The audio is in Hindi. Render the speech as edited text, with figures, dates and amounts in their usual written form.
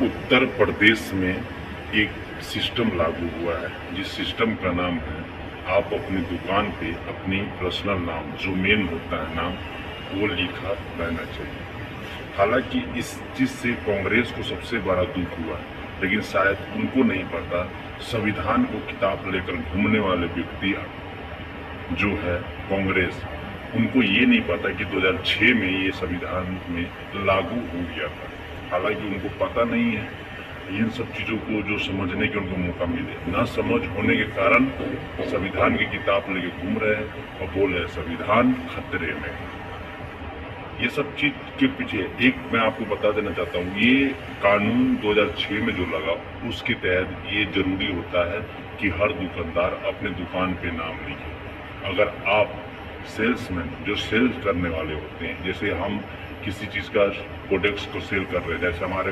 उत्तर प्रदेश में एक सिस्टम लागू हुआ है, जिस सिस्टम का नाम है आप अपनी दुकान पे अपनी पर्सनल नाम जो मेन होता है नाम वो लिखा रहना चाहिए। हालांकि इस चीज़ से कांग्रेस को सबसे बड़ा दुख हुआ, लेकिन शायद उनको नहीं पता संविधान को किताब लेकर घूमने वाले व्यक्ति जो है कांग्रेस, उनको ये नहीं पता कि 2006 में ये संविधान में लागू हो गया था। हालांकि उनको पता नहीं है इन सब चीज़ों को जो समझने के उनको मौका मिले, ना समझ होने के कारण संविधान की किताब लेके घूम रहे हैं और बोल रहे हैं संविधान खतरे में। ये सब चीज के पीछे एक मैं आपको बता देना चाहता हूँ, ये कानून 2006 में जो लगा उसके तहत ये जरूरी होता है कि हर दुकानदार अपने दुकान पे नाम लिखे। अगर आप सेल्समैन जो सेल्स करने वाले होते हैं, जैसे हम किसी चीज़ का प्रोडक्ट्स को सेल कर रहे हैं, जैसे हमारे